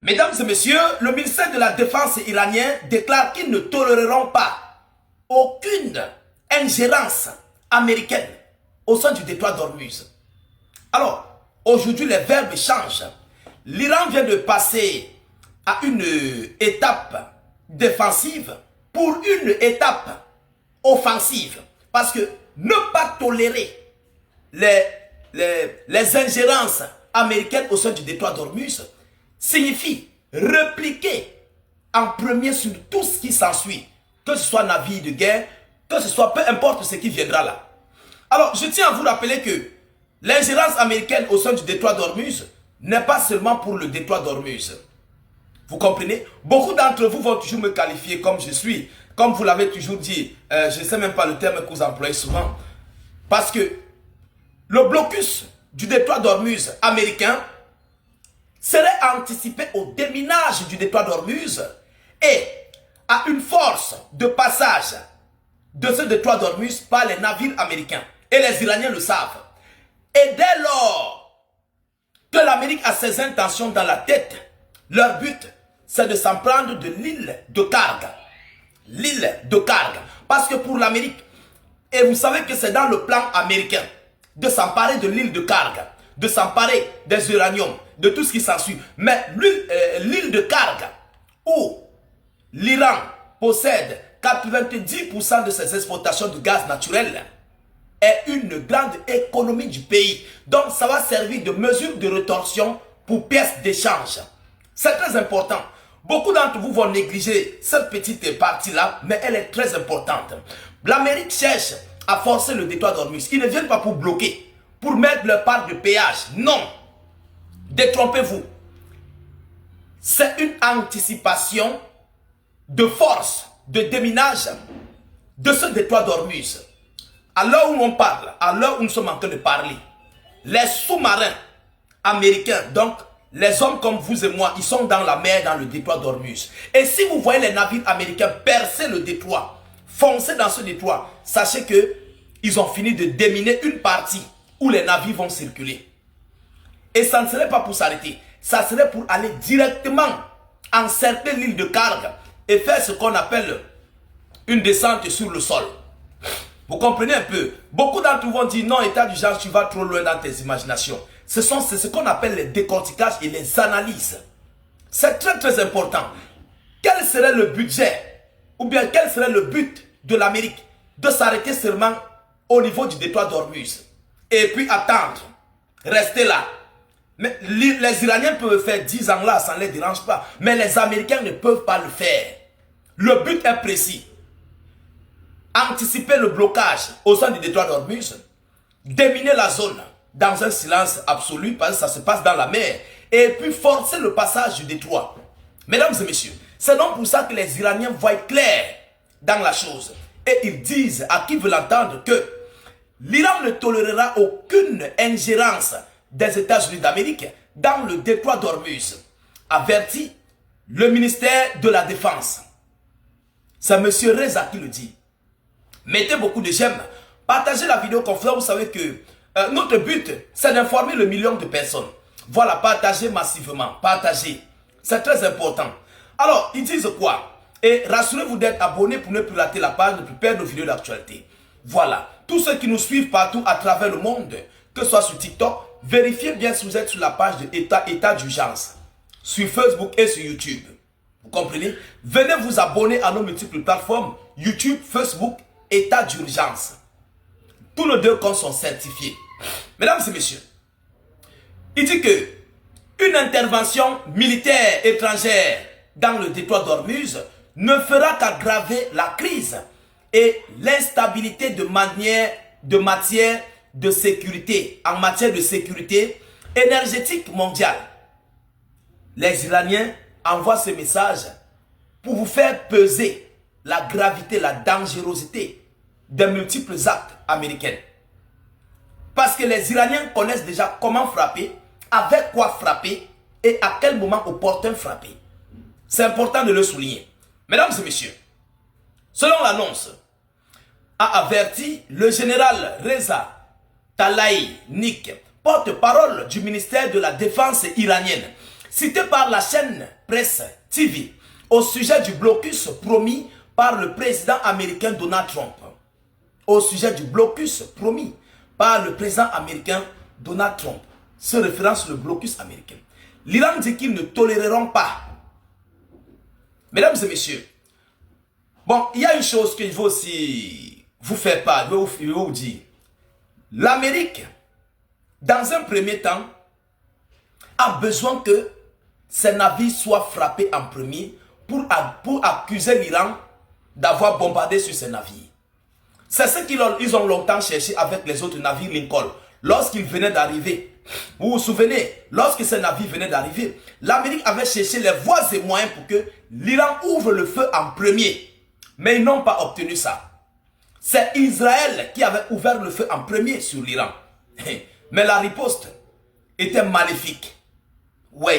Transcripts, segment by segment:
Mesdames et messieurs, le ministère de la Défense iranien déclare qu'ils ne toléreront pas aucune ingérence américaine au sein du détroit d'Ormuz. Alors, aujourd'hui, les verbes changent. L'Iran vient de passer à une étape défensive pour une étape offensive. Parce que ne pas tolérer les ingérences américaines au sein du détroit d'Ormuz signifie répliquer en premier sur tout ce qui s'ensuit, que ce soit navire de guerre, que ce soit peu importe ce qui viendra là. Alors, je tiens à vous rappeler que l'ingérence américaine au sein du détroit d'Ormuz n'est pas seulement pour le détroit d'Ormuz. Vous comprenez? Beaucoup d'entre vous vont toujours me qualifier comme je suis, comme vous l'avez toujours dit, je ne sais même pas le terme que vous employez souvent, parce que le blocus du détroit d'Ormuz américain serait anticipé au déminage du détroit d'Ormuz et à une force de passage de ce détroit d'Ormuz par les navires américains. Et les Iraniens le savent. Et dès lors que l'Amérique a ses intentions dans la tête, leur but, c'est de s'en prendre de l'île de Kharg. L'île de Kharg. Parce que pour l'Amérique, et vous savez que c'est dans le plan américain, de s'emparer de l'île de Kharg, de s'emparer des uraniums, de tout ce qui s'ensuit. Mais l'île de Kharg, où l'Iran possède 90% de ses exportations de gaz naturel, est une grande économie du pays. Donc ça va servir de mesure de rétorsion pour pièces d'échange. C'est très important. Beaucoup d'entre vous vont négliger cette petite partie-là, mais elle est très importante. L'Amérique cherche à forcer le détroit d'Ormuz. Ils ne viennent pas pour bloquer, pour mettre leur part de péage. Non. Détrompez-vous. C'est une anticipation de force, de déminage de ce détroit d'Ormuz. À l'heure où on parle, à l'heure où nous sommes en train de parler, les sous-marins américains, donc les hommes comme vous et moi, ils sont dans la mer, dans le détroit d'Ormuz. Et si vous voyez les navires américains percer le détroit, foncer dans ce détroit, sachez qu'ils ont fini de déminer une partie où les navires vont circuler. Et ça ne serait pas pour s'arrêter, ça serait pour aller directement encercler l'île de Kharg et faire ce qu'on appelle une descente sur le sol. Vous comprenez un peu? Beaucoup d'entre vous vont dire non, état d'urgence, tu vas trop loin dans tes imaginations. C'est ce qu'on appelle les décorticages et les analyses. C'est très très important. Quel serait le budget ou bien quel serait le but de l'Amérique de s'arrêter seulement au niveau du détroit d'Ormuz et puis attendre, rester là? Mais les Iraniens peuvent faire 10 ans là, ça ne les dérange pas. Mais les Américains ne peuvent pas le faire. Le but est précis. Anticiper le blocage au sein du détroit d'Ormuz, déminer la zone dans un silence absolu parce que ça se passe dans la mer et puis forcer le passage du détroit. Mesdames et messieurs, c'est donc pour ça que les Iraniens voient clair dans la chose et ils disent à qui veut l'entendre que l'Iran ne tolérera aucune ingérence des États-Unis d'Amérique dans le détroit d'Ormuz, avertit le ministère de la Défense. C'est M. Reza qui le dit. Mettez beaucoup de j'aime, partagez la vidéo comme ça, vous savez que notre but, c'est d'informer le million de personnes. Voilà, partagez massivement, partagez. C'est très important. Alors, ils disent quoi? Et rassurez-vous d'être abonné pour ne plus rater la page, ne plus perdre nos vidéos d'actualité. Voilà, tous ceux qui nous suivent partout à travers le monde, que ce soit sur TikTok, vérifiez bien si vous êtes sur la page de état d'urgence, sur Facebook et sur YouTube. Vous comprenez? Venez vous abonner à nos multiples plateformes, YouTube, Facebook, état d'urgence. Tous nos deux comptes sont certifiés. Mesdames et messieurs, il dit que une intervention militaire étrangère dans le détroit d'Ormuz ne fera qu'aggraver la crise et l'instabilité de matière de sécurité, en matière de sécurité énergétique mondiale. Les Iraniens envoient ce message pour vous faire peser la gravité, la dangerosité des multiples actes américains. Parce que les Iraniens connaissent déjà comment frapper, avec quoi frapper et à quel moment opportun frapper. C'est important de le souligner. Mesdames et messieurs, selon l'annonce, a averti le général Reza Tlaibnik, porte-parole du ministère de la Défense iranienne, cité par la chaîne Press TV au sujet du blocus promis par le président américain Donald Trump. Au sujet du blocus promis par le président américain Donald Trump. Se référence le blocus américain. L'Iran dit qu'ils ne toléreront pas. Mesdames et messieurs, bon, il y a une chose que je veux aussi vous faire part, je vais vous dire. L'Amérique, dans un premier temps, a besoin que ses navires soient frappés en premier pour accuser l'Iran d'avoir bombardé sur ses navires. C'est ce qu'ils ont longtemps cherché avec les autres navires Lincoln. Lorsqu'ils venaient d'arriver, vous vous souvenez, lorsque ces navires venaient d'arriver, l'Amérique avait cherché les voies et moyens pour que l'Iran ouvre le feu en premier. Mais ils n'ont pas obtenu ça. C'est Israël qui avait ouvert le feu en premier sur l'Iran. Mais la riposte était maléfique. Oui,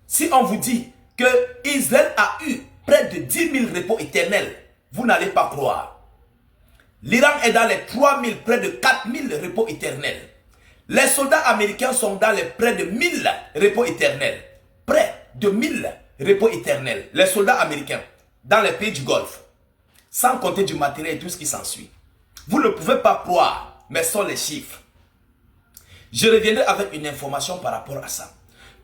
si on vous dit que Israël a eu près de 10 000 repos éternels, vous n'allez pas croire. L'Iran est dans les 3 000, près de 4 000 repos éternels. Les soldats américains sont dans les près de 1000 repos éternels. Près de 1000 repos éternels. Les soldats américains dans les pays du Golfe. Sans compter du matériel et tout ce qui s'ensuit. Vous ne pouvez pas croire, mais ce sont les chiffres. Je reviendrai avec une information par rapport à ça.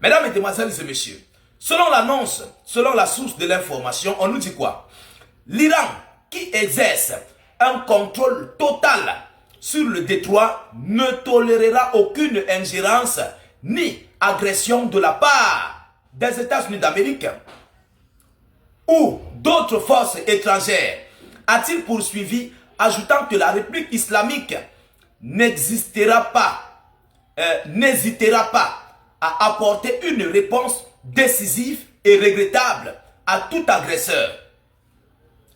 Mesdames, Mesdemoiselles et Messieurs, selon l'annonce, selon la source de l'information, on nous dit quoi? L'Iran, qui exerce un contrôle total sur le détroit, ne tolérera aucune ingérence ni agression de la part des États-Unis d'Amérique ou d'autres forces étrangères, a-t-il poursuivi, ajoutant que la République islamique n'hésitera pas à apporter une réponse décisive et regrettable à tout agresseur.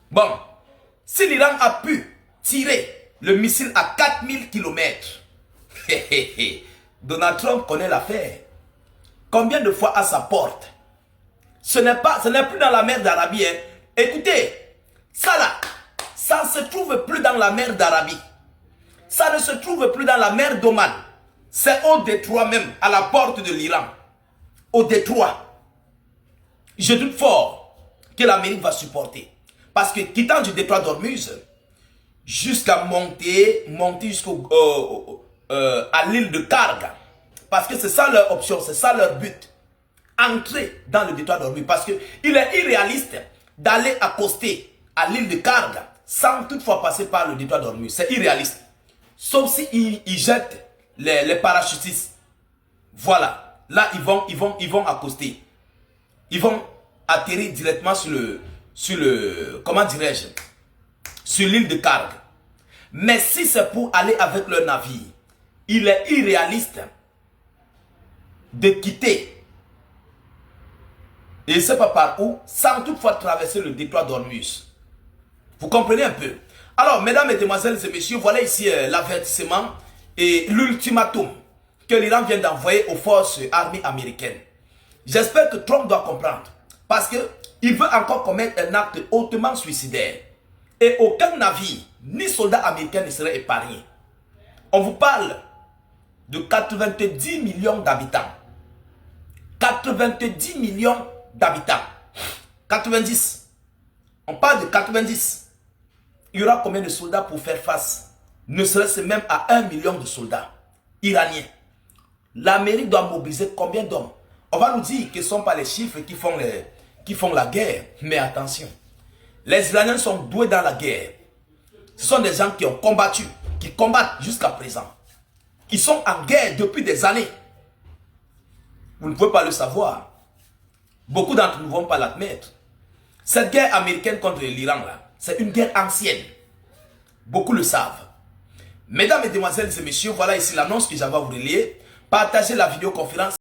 Bon, si l'Iran a pu tirer le missile à 4000 km, Donald Trump connaît l'affaire. Combien de fois à sa porte? Ce n'est plus dans la mer d'Arabie. Hein. Écoutez, ça là, ça ne se trouve plus dans la mer d'Arabie. Ça ne se trouve plus dans la mer d'Oman. C'est au détroit même, à la porte de l'Iran. Au détroit. Je doute fort que l'Amérique va supporter. Parce que quittant du détroit d'Ormuz, jusqu'à monter à l'île de Karg. Parce que c'est ça leur option, c'est ça leur but. Entrer dans le détroit d'Ormuz. Parce qu'il est irréaliste d'aller accoster à l'île de Karg sans toutefois passer par le détroit d'Ormuz. C'est irréaliste. Sauf s'ils jettent les parachutistes. Voilà. Là, ils vont accoster. Ils vont atterrir directement sur comment dirais-je, sur l'île de Karg. Mais si c'est pour aller avec leur navire, il est irréaliste de quitter, et je ne sais pas par où, sans toutefois traverser le détroit d'Ormuz. Vous comprenez un peu? Alors, mesdames, mesdemoiselles et messieurs, voilà ici l'avertissement et l'ultimatum que l'Iran vient d'envoyer aux forces armées américaines. J'espère que Trump doit comprendre. Parce qu'il veut encore commettre un acte hautement suicidaire. Et aucun navire, ni soldat américain ne serait épargné. On vous parle de 90 millions d'habitants. 90 millions d'habitants. 90. On parle de 90. Il y aura combien de soldats pour faire face? Ne serait-ce même à 1 million de soldats iraniens. L'Amérique doit mobiliser combien d'hommes? On va nous dire que ce ne sont pas les chiffres qui font la guerre. Mais attention, les Iraniens sont doués dans la guerre. Ce sont des gens qui ont combattu, qui combattent jusqu'à présent. Ils sont en guerre depuis des années. Vous ne pouvez pas le savoir. Beaucoup d'entre nous ne vont pas l'admettre. Cette guerre américaine contre l'Iran, c'est une guerre ancienne. Beaucoup le savent. Mesdames, Mesdemoiselles et Messieurs, voilà ici l'annonce que j'avais à vous relayer. Partagez la vidéoconférence.